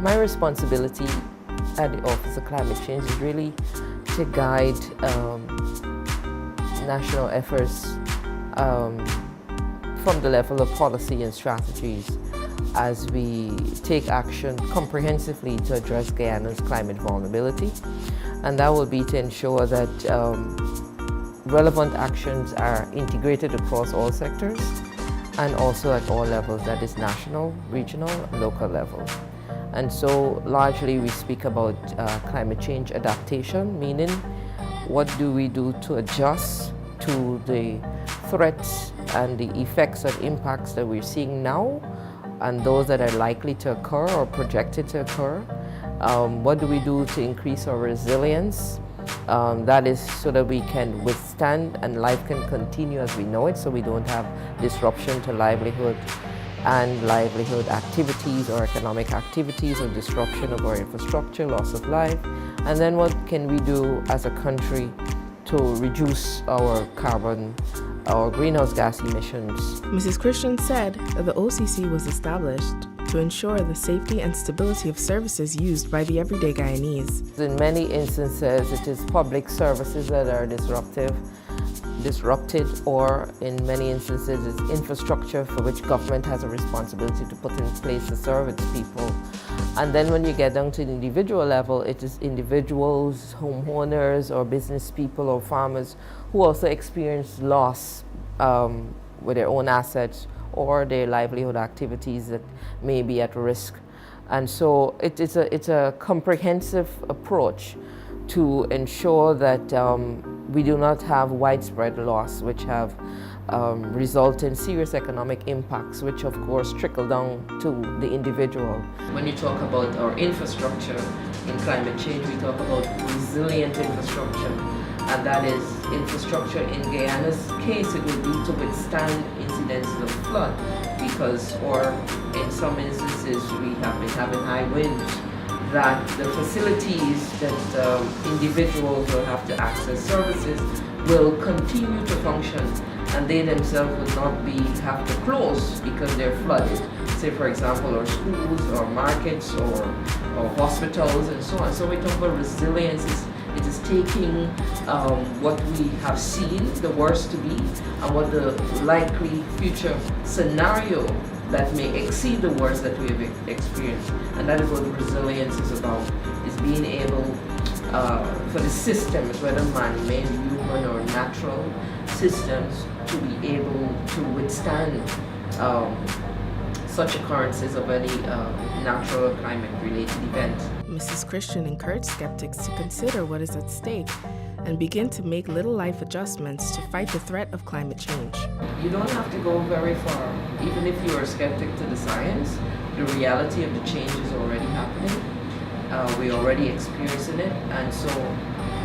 My responsibility at the Office of Climate Change is really to guide national efforts from the level of policy and strategies as we take action comprehensively to address Guyana's climate vulnerability. And that will be to ensure that relevant actions are integrated across all sectors and also at all levels, that is national, regional, local level. And so largely we speak about climate change adaptation, meaning what do we do to adjust to the threats and the effects and impacts that we're seeing now and those that are likely to occur or projected to occur. What do we do to increase our resilience? That is so that we can withstand and life can continue as we know it, so we don't have disruption to livelihood and livelihood activities or economic activities or disruption of our infrastructure, loss of life. And then what can we do as a country to reduce our greenhouse gas emissions? Mrs. Christian said that the OCC was established to ensure the safety and stability of services used by the everyday Guyanese. In many instances, it is public services that are disrupted, or in many instances, it's infrastructure for which government has a responsibility to put in place to serve its people. And then when you get down to the individual level, it is individuals, homeowners, or business people or farmers who also experience loss with their own assets or their livelihood activities that may be at risk. And so it's a comprehensive approach to ensure that we do not have widespread loss, which have result in serious economic impacts, which of course trickle down to the individual. When you talk about our infrastructure in climate change, we talk about resilient infrastructure, and that is infrastructure in Guyana's case, it will be to withstand incidences of flood, because, or in some instances, we have been having high winds, that the facilities that individuals will have to access services will continue to function, and they themselves will not have to close because they're flooded. Say, for example, our schools or markets or hospitals and so on. So we talk about resilience. It is taking what we have seen, the worst to be, and what the likely future scenario that may exceed the worst that we have experienced. And that is what resilience is about, is being able for the systems, whether man-made, human or natural systems, to be able to withstand such occurrences of any natural or climate-related event. Mrs. Christian encouraged skeptics to consider what is at stake and begin to make little life adjustments to fight the threat of climate change. You don't have to go very far. Even if you are skeptic to the science, the reality of the change is already happening. We're already experiencing it, and so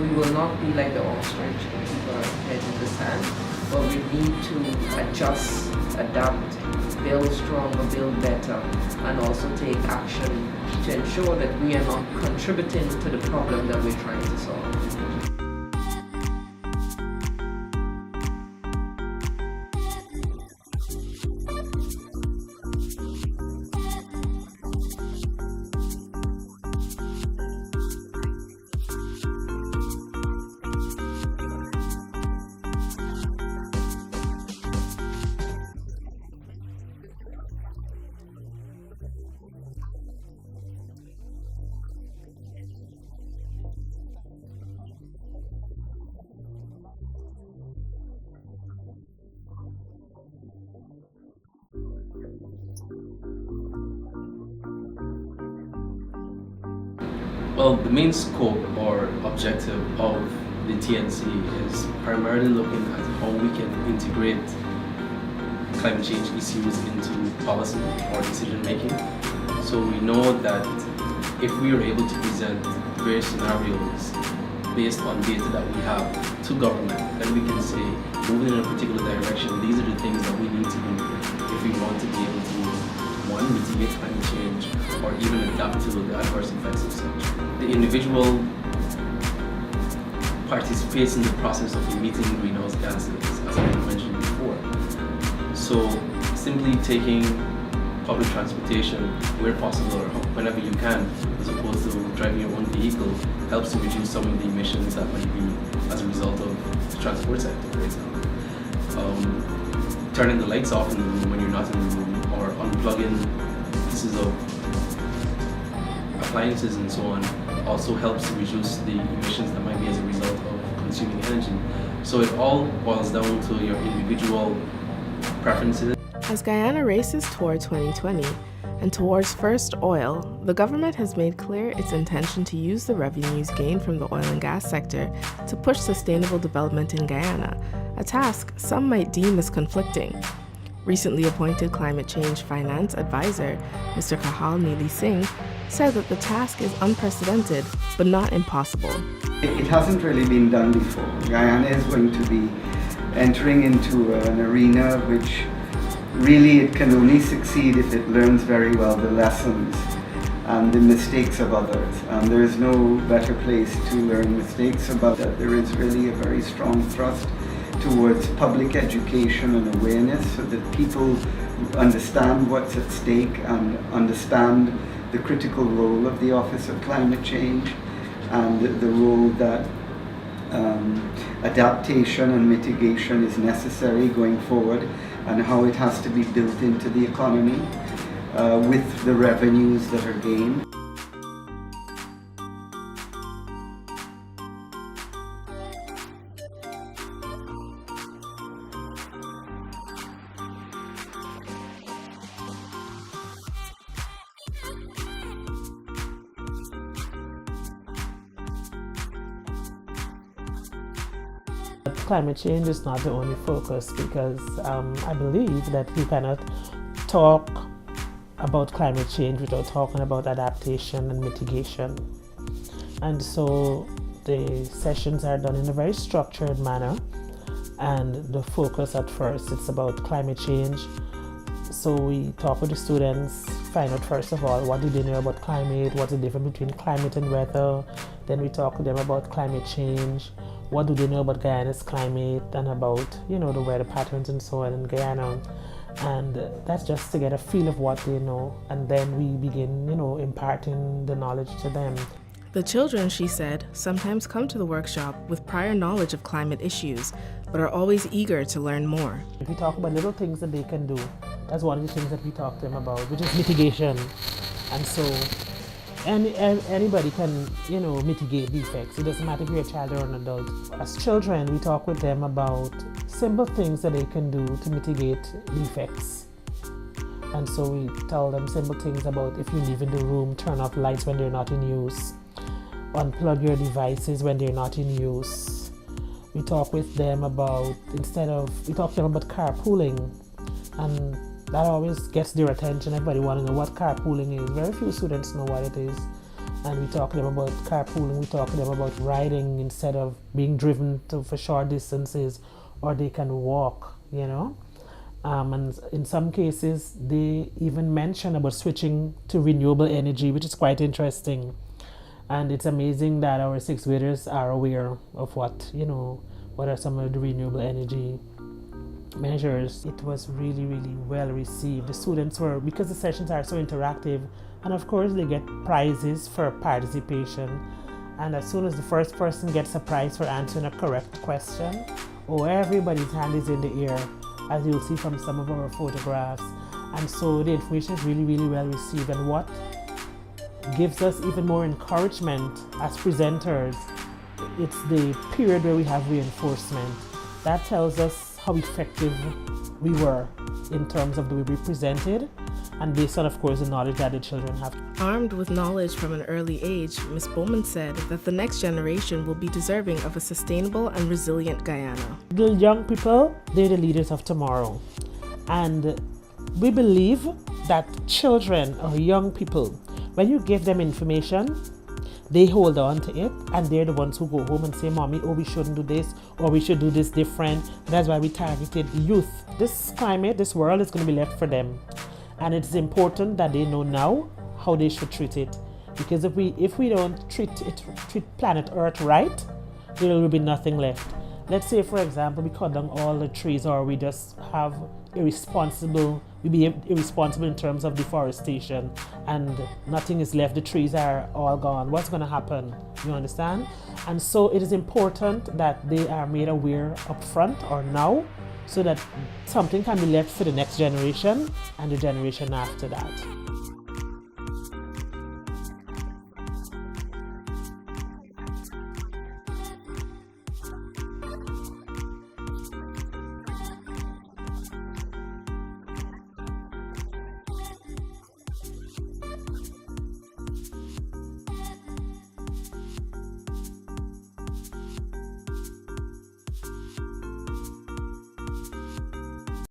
we will not be like the ostrich and keep our head in the sand, but we need to adjust, adapt, build stronger, build better, and also take action to ensure that we are not contributing to the problem that we're trying to solve. Well, the main scope or objective of the TNC is primarily looking at how we can integrate climate change issues into policy or decision making. So we know that if we are able to present various scenarios based on data that we have to government, then we can say, moving in a particular direction, these are the things that we need to do if we want to be able to, one, mitigate climate change, or even adapt to the adverse effects of such. The individual participates in the process of emitting greenhouse gases, as I mentioned before. So simply taking public transportation where possible or whenever you can, as opposed to driving your own vehicle, helps to reduce some of the emissions that might be as a result of the transport sector, for example. Turning the lights off in the room when you're not in the room, or unplugging pieces of appliances and so on, also helps to reduce the emissions that might be as a result of consuming energy. So it all boils down to your individual preferences. As Guyana races toward 2020 and towards first oil, the government has made clear its intention to use the revenues gained from the oil and gas sector to push sustainable development in Guyana, a task some might deem as conflicting. Recently appointed climate change finance advisor, Mr. Kahal Neeli Singh, said that the task is unprecedented but not impossible. It hasn't really been done before. Guyana is going to be entering into an arena which really it can only succeed if it learns very well the lessons and the mistakes of others. And there is no better place to learn mistakes about that. There is really a very strong thrust towards public education and awareness so that people understand what's at stake and understand the critical role of the Office of Climate Change and the role that adaptation and mitigation is necessary going forward, and how it has to be built into the economy with the revenues that are gained. Climate change is not the only focus, because I believe that you cannot talk about climate change without talking about adaptation and mitigation. And so the sessions are done in a very structured manner, and the focus at first, it's about climate change. So we talk with the students, find out first of all, what do they know about climate, what's the difference between climate and weather. Then we talk to them about climate change. What do they know about Guyana's climate and about, the weather patterns and so on in Guyana. And that's just to get a feel of what they know. And then we begin, imparting the knowledge to them. The children, she said, sometimes come to the workshop with prior knowledge of climate issues, but are always eager to learn more. We talk about little things that they can do. That's one of the things that we talk to them about, which is mitigation. And so anybody can, mitigate defects. It doesn't matter if you're a child or an adult. As children, we talk with them about simple things that they can do to mitigate defects. And so we tell them simple things about, if you leave in the room, turn off lights when they're not in use, unplug your devices when they're not in use. We talk with them about, we talk to them about carpooling, and that always gets their attention. Everybody wants to know what carpooling is. Very few students know what it is. And we talk to them about carpooling. We talk to them about riding instead of being driven for short distances, or they can walk, And in some cases, they even mention about switching to renewable energy, which is quite interesting. And it's amazing that our sixth graders are aware of what are some of the renewable energy measures. It was really, really well received. The students were, because the sessions are so interactive, and of course they get prizes for participation. And as soon as the first person gets a prize for answering a correct question, everybody's hand is in the air, as you'll see from some of our photographs. And so the information is really, really well received. And what gives us even more encouragement as presenters, it's the period where we have reinforcement. That tells us how effective we were in terms of the way we presented, and based on, of course, the knowledge that the children have. Armed with knowledge from an early age, Ms. Bowman said that the next generation will be deserving of a sustainable and resilient Guyana. The young people, they're the leaders of tomorrow. And we believe that children or young people, when you give them information, they hold on to it, and they're the ones who go home and say, Mommy, we shouldn't do this, or we should do this different. That's why we targeted the youth. This climate, this world is going to be left for them. And it's important that they know now how they should treat it. Because if we don't treat planet Earth right, there will be nothing left. Let's say, for example, we cut down all the trees, or we just have irresponsible, we behave irresponsible in terms of deforestation and nothing is left, the trees are all gone, what's going to happen? You understand? And so it is important that they are made aware up front or now, so that something can be left for the next generation and the generation after that.